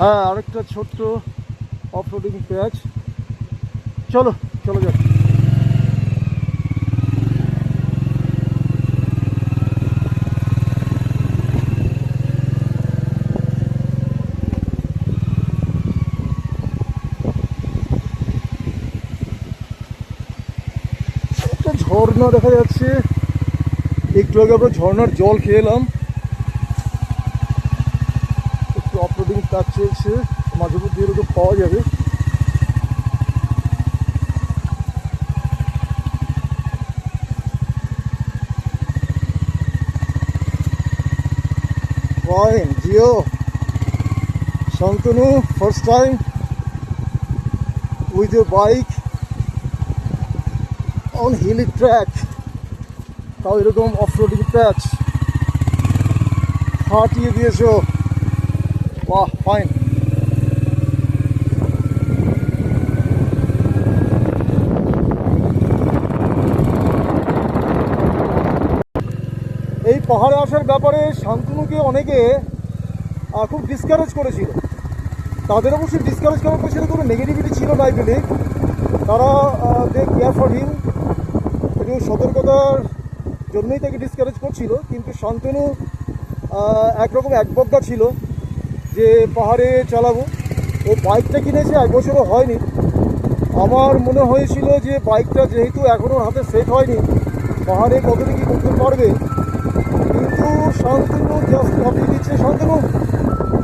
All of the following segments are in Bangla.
হ্যাঁ, আরেকটা ছোট্ট অফরোডিং প্যাচ। চলো চলো যাক। একটা ঝর্ণা দেখা যাচ্ছে, একটু আগে আমরা ঝর্ণার জল খেয়ে এলাম। একটু অফরোডিং কাজ চলছে, মাঝে মধ্যে এরকম পাওয়া যাবে। Fine, Gio. Shantanu, first time with your bike on hilly track. তাও এরকম অফরোডিং প্যাচ ফাটিয়ে দিয়েছো, বাহ ফাইন। এই পাহাড়ে আসার ব্যাপারে শান্তনুকে অনেকে খুব ডিসকারেজ করেছিল। তাদের অবশ্যই ডিসকারেজ করার পেছনে কোনো নেগেটিভিটি ছিল না, আই বিলিভ। তারা দে কেয়ার ফর হিম, একটু সতর্কতার জন্যই তাকে ডিসকারেজ করছিল। কিন্তু শান্তনু একরকম একবদ্ধা ছিল যে পাহাড়ে চালাবো। ও বাইকটা কিনেছে 1 বছরও হয়নি। আমার মনে হয়েছিল যে বাইকটা যেহেতু এখনও হাতে সেট হয়নি, পাহাড়ে কতটা কী করতে পারবে, কিন্তু শান্তনু জাস্ট চাপিয়ে দিচ্ছে। শান্তনু,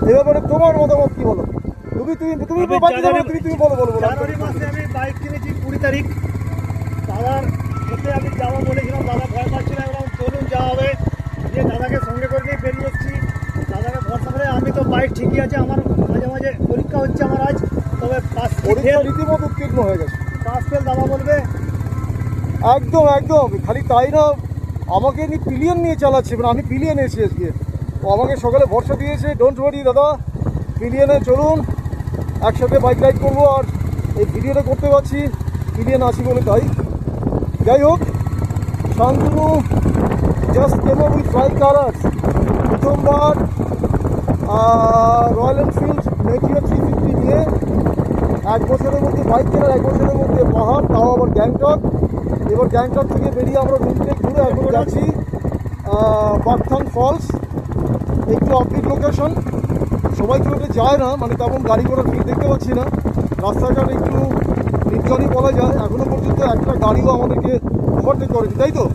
এ ব্যাপারে তোমার মতামত কি বলো? তুমি বলো। জানুয়ারি মাসে আমি বাইক কিনেছি 20 তারিখ। দাদার সাথে আমি যাবো বলেছিলাম, দাদা ভয় পাচ্ছিল, এবং চলুন যাওয়া হবে। যে দাদাকে সঙ্গে করে নিয়ে বেরিয়ে এসেছি, দাদাকে ভরসা করে। আমি তো বাইক ঠিকই আছে, আমার মাঝে মাঝে পরীক্ষা হচ্ছে আমার আজ, তবে রীতিমতো উত্তীর্ণ হয়ে গেছে। পাস ফেল দাদা বলবে। একদম একদম, খালি তাই না, আমাকে পিলিয়ন নিয়ে চালাচ্ছে, মানে আমি পিলিয়ন এসেছি আজকে। ও আমাকে সকালে ভরসা দিয়েছে, ডোন্ট ওয়ারি দাদা, পিলিয়নে চলুন, একসাথে বাইক রাইড করবো। আর এই ভিডিওটা করতে পারছি পিলিয়ন আছি বলে, তাই। যাই হোক, Shantanu just came up with fly colours. প্রথমবার রয়্যাল এনফিল্ড মেটিওর 350 নিয়ে 1 বছরের মধ্যে বাইক কেনার, 1 বছরের মধ্যে পাহাড়, তাও আবার গ্যাংটক। এবার গ্যাংটক থেকে বেরিয়ে আমরা রুম থেকে ঘুরে এখন যাচ্ছি বাকথাং ফলস। একটু আপডেট লোকেশন, সবাই তো ওটা যায় না, মানে তেমন গাড়ি ঘোড়ার ভিড় দেখতে পাচ্ছি না। রাস্তাঘাট একটু নির্জনই বলা যায়। এখনও পর্যন্ত একটা গাড়িও আমাদেরকে ওভারটেক করেনি, তাই তো?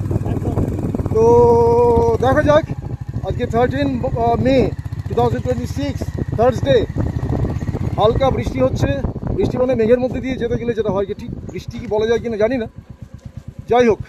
তো দেখা যাক। আজকে 13 মে 2026, থার্সডে। হালকা বৃষ্টি হচ্ছে। বৃষ্টি মানে মেঘের মধ্যে দিয়ে যেতে গেলে যেটা হয়, কি ঠিক বৃষ্টি কি বলা যায় কিনা জানি না। যাই হোক,